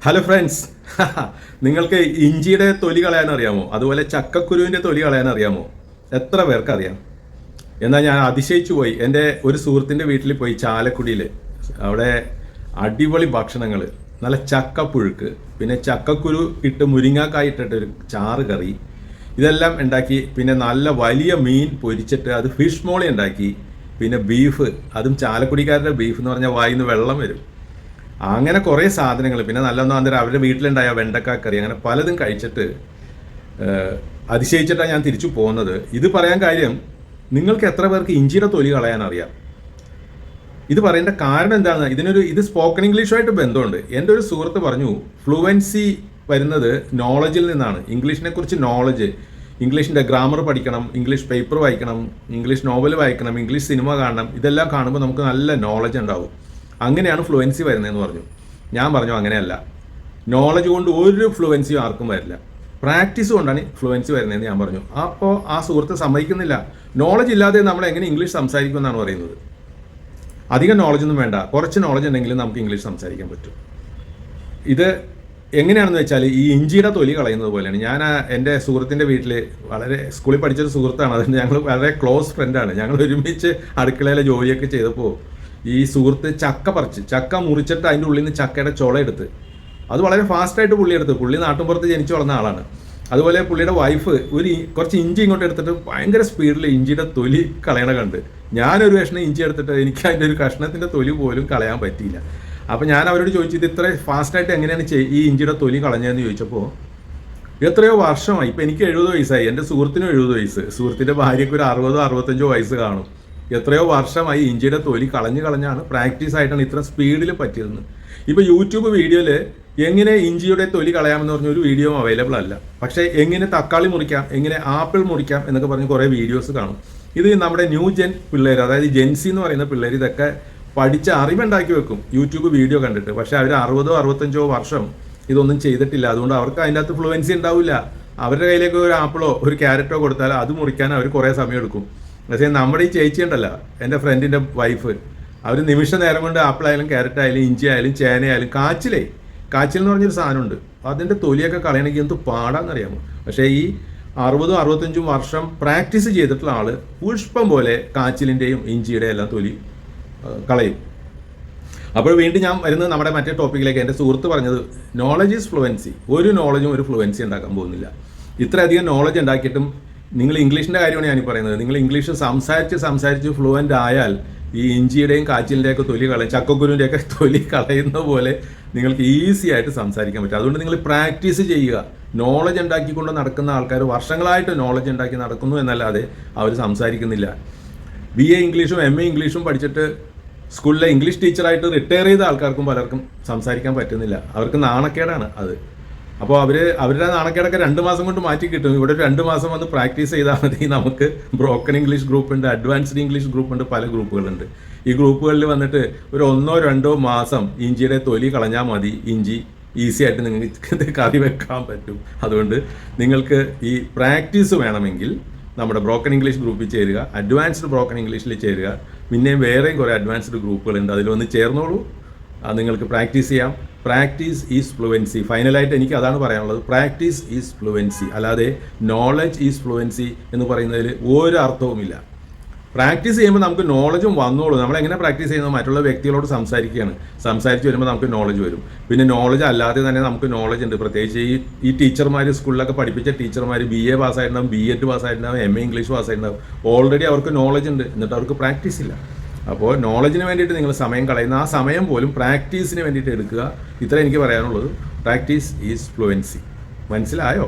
Hello friends, നിങ്ങൾക്ക് ഇഞ്ചിയുടെ തൊലി കളയാൻ അറിയാമോ? അതുപോലെ ചക്കക്കുരുവിൻ്റെ തൊലി കളയാൻ അറിയാമോ? എത്ര പേർക്ക് അറിയാം? എന്നാൽ ഞാൻ അതിശയിച്ചു പോയി. എൻ്റെ ഒരു സുഹൃത്തിൻ്റെ വീട്ടിൽ പോയി, ചാലക്കുടിയിൽ. അവിടെ അടിപൊളി ഭക്ഷണങ്ങൾ, നല്ല ചക്കപ്പുഴുക്ക്, പിന്നെ ചക്കക്കുരു ഇട്ട് മുരിങ്ങാക്കായി ഇട്ടിട്ടൊരു ചാറ് കറി, ഇതെല്ലാം ഉണ്ടാക്കി. പിന്നെ നല്ല വലിയ മീൻ പൊരിച്ചിട്ട് അത് ഫിഷ് മോളി ഉണ്ടാക്കി. പിന്നെ ബീഫ്, അതും ചാലക്കുടിക്കാരുടെ ബീഫ് എന്ന് പറഞ്ഞാൽ വായിന്ന് വെള്ളം വരും. അങ്ങനെ കുറേ സാധനങ്ങൾ. പിന്നെ നല്ലൊന്നും അന്നേരം അവരുടെ വീട്ടിലുണ്ടായ വെണ്ടക്കാക്കറി, അങ്ങനെ പലതും കഴിച്ചിട്ട് അതിശയിച്ചിട്ടാണ് ഞാൻ തിരിച്ചു പോകുന്നത്. ഇത് പറയാൻ കാര്യം, നിങ്ങൾക്ക് എത്ര പേർക്ക് ഇഞ്ചിയുടെ തൊലി കളയാൻ അറിയാം? ഇത് പറയേണ്ട കാരണം എന്താണ്? ഇത് സ്പോക്കൺ ഇംഗ്ലീഷുമായിട്ട് ബന്ധമുണ്ട്. എൻ്റെ ഒരു സുഹൃത്ത് പറഞ്ഞു, ഫ്ലുവൻസി വരുന്നത് നോളജിൽ നിന്നാണ്. ഇംഗ്ലീഷിനെ കുറിച്ച് നോളജ്, ഇംഗ്ലീഷിൻ്റെ ഗ്രാമർ പഠിക്കണം, ഇംഗ്ലീഷ് പേപ്പർ വായിക്കണം, ഇംഗ്ലീഷ് നോവൽ വായിക്കണം, ഇംഗ്ലീഷ് സിനിമ കാണണം. ഇതെല്ലാം കാണുമ്പോൾ നമുക്ക് നല്ല നോളജ് ഉണ്ടാവും. അങ്ങനെയാണ് ഫ്ലുവൻസി വരുന്നതെന്ന് പറഞ്ഞു. ഞാൻ പറഞ്ഞു അങ്ങനെയല്ല, നോളജ് കൊണ്ട് ഒരു ഫ്ലുവൻസിയും ആർക്കും വരില്ല, പ്രാക്ടീസ് കൊണ്ടാണ് ഫ്ലുവൻസി വരുന്നതെന്ന് ഞാൻ പറഞ്ഞു. അപ്പോൾ ആ സുഹൃത്ത് സമ്മതിക്കുന്നില്ല. നോളജ് ഇല്ലാതെ നമ്മൾ എങ്ങനെ ഇംഗ്ലീഷ് സംസാരിക്കുമെന്നാണ് പറയുന്നത്. അധികം നോളജൊന്നും വേണ്ട, കുറച്ച് നോളജ് ഉണ്ടെങ്കിലും നമുക്ക് ഇംഗ്ലീഷ് സംസാരിക്കാൻ പറ്റും. ഇത് എങ്ങനെയാണെന്ന് വെച്ചാൽ, ഈ ഇഞ്ചിയുടെ തൊലി കളയുന്നത് പോലെയാണ്. ഞാൻ എൻ്റെ സുഹൃത്തിൻ്റെ വീട്ടിൽ, വളരെ സ്കൂളിൽ പഠിച്ചൊരു സുഹൃത്താണ്, അതുകൊണ്ട് ഞങ്ങൾ വളരെ ക്ലോസ് ഫ്രണ്ടാണ്. ഞങ്ങൾ ഒരുമിച്ച് അടുക്കളയിലെ ജോലിയൊക്കെ ചെയ്തപ്പോൾ ഈ സുഹൃത്ത് ചക്ക മുറിച്ചിട്ട് അതിൻ്റെ ഉള്ളിൽ നിന്ന് ചക്കയുടെ ചുള എടുത്ത്, അത് വളരെ ഫാസ്റ്റായിട്ട് പുള്ളി നാട്ടുമ്പുറത്ത് ജനിച്ചു വളർന്ന ആളാണ്. അതുപോലെ പുള്ളിയുടെ വൈഫ് കുറച്ച് ഇഞ്ചി ഇങ്ങോട്ട് എടുത്തിട്ട് ഭയങ്കര സ്പീഡിൽ ഇഞ്ചിയുടെ തൊലി കളയണ കണ്ട്, ഞാനൊരു കഷ്ണം ഇഞ്ചി എടുത്തിട്ട് എനിക്ക് അതിൻ്റെ ഒരു കഷ്ണത്തിൻ്റെ തൊലി പോലും കളയാൻ പറ്റിയില്ല. അപ്പോൾ ഞാൻ അവരോട് ചോദിച്ചു, ഇത് ഇത്ര ഫാസ്റ്റായിട്ട് എങ്ങനെയാണ് ഈ ഇഞ്ചിയുടെ തൊലി കളഞ്ഞതെന്ന് ചോദിച്ചപ്പോൾ, എത്രയോ വർഷമായി, ഇപ്പോൾ എനിക്ക് 70 വയസ്സായി, എൻ്റെ സുഹൃത്തിനും 70 വയസ്സ്, സുഹൃത്തിൻ്റെ ഭാര്യയ്ക്ക് ഒരു 60-65 വയസ്സ് കാണും. എത്രയോ വർഷമായി ഇഞ്ചിയുടെ തൊലി കളഞ്ഞാണ്, പ്രാക്ടീസ് ആയിട്ടാണ് ഇത്ര സ്പീഡിൽ പറ്റിയതെന്ന്. ഇപ്പോൾ യൂട്യൂബ് വീഡിയോയിൽ എങ്ങനെ ഇഞ്ചിയുടെ തൊലി കളയാമെന്ന് പറഞ്ഞ ഒരു വീഡിയോ അവൈലബിൾ അല്ല. പക്ഷേ എങ്ങനെ തക്കാളി മുറിക്കാം, എങ്ങനെ ആപ്പിൾ മുറിക്കാം എന്നൊക്കെ പറഞ്ഞ് കുറേ വീഡിയോസ് കാണും. ഇത് നമ്മുടെ ന്യൂ ജെൻ പിള്ളേർ, അതായത് ജെൻസി എന്ന് പറയുന്ന പിള്ളേർ ഇതൊക്കെ പഠിച്ച് അറിവുണ്ടാക്കി വെക്കും യൂട്യൂബ് വീഡിയോ കണ്ടിട്ട്. പക്ഷേ അവർ 60-65 വർഷം ഇതൊന്നും ചെയ്തിട്ടില്ല. അതുകൊണ്ട് അവർക്ക് അതിൻ്റെ അകത്ത് ഫ്ലുവൻസി ഉണ്ടാവില്ല. അവരുടെ കയ്യിലേക്ക് ഒരു ആപ്പിളോ ഒരു ക്യാരറ്റോ കൊടുത്താൽ അത് മുറിക്കാൻ അവർ കുറേ സമയം എടുക്കും. പക്ഷേ നമ്മുടെ ഈ ചേച്ചി ഉണ്ടല്ലോ, എൻ്റെ ഫ്രണ്ടിൻ്റെ വൈഫ്, അവർ നിമിഷ നേരം കൊണ്ട് ആപ്പിളായാലും ക്യാരറ്റ് ആയാലും ഇഞ്ചി ആയാലും ചേനയായാലും കാച്ചിൽ എന്ന് പറഞ്ഞൊരു സാധനമുണ്ട്, അതിൻ്റെ തൊലിയൊക്കെ കളയണമെങ്കിൽ എന്ത് പാടാന്നറിയാമോ. പക്ഷേ ഈ 60-65 വർഷം പ്രാക്ടീസ് ചെയ്തിട്ടുള്ള ആൾ പുഷ്പം പോലെ കാച്ചിലിൻ്റെയും ഇഞ്ചിയുടെയും എല്ലാം തൊലി കളയും. അപ്പോൾ വീണ്ടും ഞാൻ വരുന്നത് നമ്മുടെ മറ്റേ ടോപ്പിക്കിലേക്ക്. എൻ്റെ സുഹൃത്ത് പറഞ്ഞത്, നോളജ് ഈസ് ഫ്ലുവൻസി. ഒരു നോളജും ഒരു ഫ്ലുവൻസി ഉണ്ടാക്കാൻ പോകുന്നില്ല. ഇത്രയധികം നോളജ് ഉണ്ടാക്കിയിട്ടും നിങ്ങൾ ഇംഗ്ലീഷിൻ്റെ കാര്യമാണ് ഞാൻ പറയുന്നത്. നിങ്ങൾ ഇംഗ്ലീഷ് സംസാരിച്ച് ഫ്ലുവൻ്റ് ആയാൽ ഈ ഇഞ്ചിയുടെയും കാച്ചിലിൻ്റെയൊക്കെ തൊലി ചക്കക്കുരുവിൻ്റെയൊക്കെ തൊലി കളയുന്ന പോലെ നിങ്ങൾക്ക് ഈസി ആയിട്ട് സംസാരിക്കാൻ പറ്റും. അതുകൊണ്ട് നിങ്ങൾ പ്രാക്ടീസ് ചെയ്യുക. നോളജ് ഉണ്ടാക്കിക്കൊണ്ട് നടക്കുന്ന ആൾക്കാർ വർഷങ്ങളായിട്ട് നോളജ് ഉണ്ടാക്കി നടക്കുന്നു എന്നല്ലാതെ അവർ സംസാരിക്കുന്നില്ല. BA ഇംഗ്ലീഷും MA ഇംഗ്ലീഷും പഠിച്ചിട്ട് സ്കൂളിലെ ഇംഗ്ലീഷ് ടീച്ചറായിട്ട് റിട്ടയർ ചെയ്ത ആൾക്കാർക്കും പലർക്കും സംസാരിക്കാൻ പറ്റുന്നില്ല. അവർക്ക് നാണക്കേടാണ് അത്. അപ്പോൾ അവരുടെ നാണക്കേടൊക്കെ 2 മാസം കൊണ്ട് മാറ്റി കിട്ടും. ഇവിടെ 2 മാസം വന്ന് പ്രാക്ടീസ് ചെയ്താൽ മതി. നമുക്ക് ബ്രോക്കൺ ഇംഗ്ലീഷ് ഗ്രൂപ്പ് ഉണ്ട്, അഡ്വാൻസ്ഡ് ഇംഗ്ലീഷ് ഗ്രൂപ്പ് ഉണ്ട്, പല ഗ്രൂപ്പുകളുണ്ട്. ഈ ഗ്രൂപ്പുകളിൽ വന്നിട്ട് ഒരു 1-2 മാസം ഇഞ്ചിയുടെ തൊലി കളഞ്ഞാൽ മതി. ഇഞ്ചി ഈസി ആയിട്ട് നിങ്ങൾക്ക് കറി വെക്കാൻ പറ്റും. അതുകൊണ്ട് നിങ്ങൾക്ക് ഈ പ്രാക്ടീസ് വേണമെങ്കിൽ നമ്മുടെ ബ്രോക്കൺ ഇംഗ്ലീഷ് ഗ്രൂപ്പിൽ ചേരുക, അഡ്വാൻസ്ഡ് ബ്രോക്കൺ ഇംഗ്ലീഷിൽ ചേരുക. പിന്നെയും വേറെയും കുറേ അഡ്വാൻസ്ഡ് ഗ്രൂപ്പുകളുണ്ട്, അതിലൊന്ന് ചേർന്നോളൂ. നിങ്ങൾക്ക് പ്രാക്ടീസ് ചെയ്യാം. Practice is fluency. ഫൈനലായിട്ട് എനിക്ക് അതാണ് പറയാനുള്ളത്. പ്രാക്ടീസ് ഈസ് ഫ്ലുവൻസി, അല്ലാതെ നോളജ് ഈസ് ഫ്ലുവൻസി എന്ന് പറയുന്നതിൽ ഒരു അർത്ഥവുമില്ല. പ്രാക്ടീസ് ചെയ്യുമ്പോൾ നമുക്ക് നോളജും വന്നോളൂ. നമ്മളെങ്ങനെ പ്രാക്ടീസ് ചെയ്യുന്നത്? മറ്റുള്ള വ്യക്തികളോട് സംസാരിച്ച് വരുമ്പോൾ നമുക്ക് നോളജ് വരും. പിന്നെ നോളജ് അല്ലാതെ തന്നെ നമുക്ക് നോളജ് ഉണ്ട്. പ്രത്യേകിച്ച് ഈ ടീച്ചർമാർ, സ്കൂളിലൊക്കെ പഠിപ്പിച്ച ടീച്ചർമാർ BA പാസ്സായിട്ടുണ്ടാവും, BEd പാസ്സായിട്ടുണ്ടാവും, MA ഇംഗ്ലീഷ് പാസ്സായിട്ടുണ്ടാവും. ഓൾറെഡി അവർക്ക് നോളജ് ഉണ്ട്, എന്നിട്ട് അവർക്ക് പ്രാക്ടീസ് ഇല്ല. അപ്പോൾ നോളജിന് വേണ്ടിയിട്ട് നിങ്ങൾ സമയം കളയുന്ന ആ സമയം പോലും പ്രാക്ടീസിന് വേണ്ടിയിട്ട് എടുക്കുക. ഇത്ര എനിക്ക് പറയാനുള്ളത്. Practice is fluency. മനസ്സിലായോ?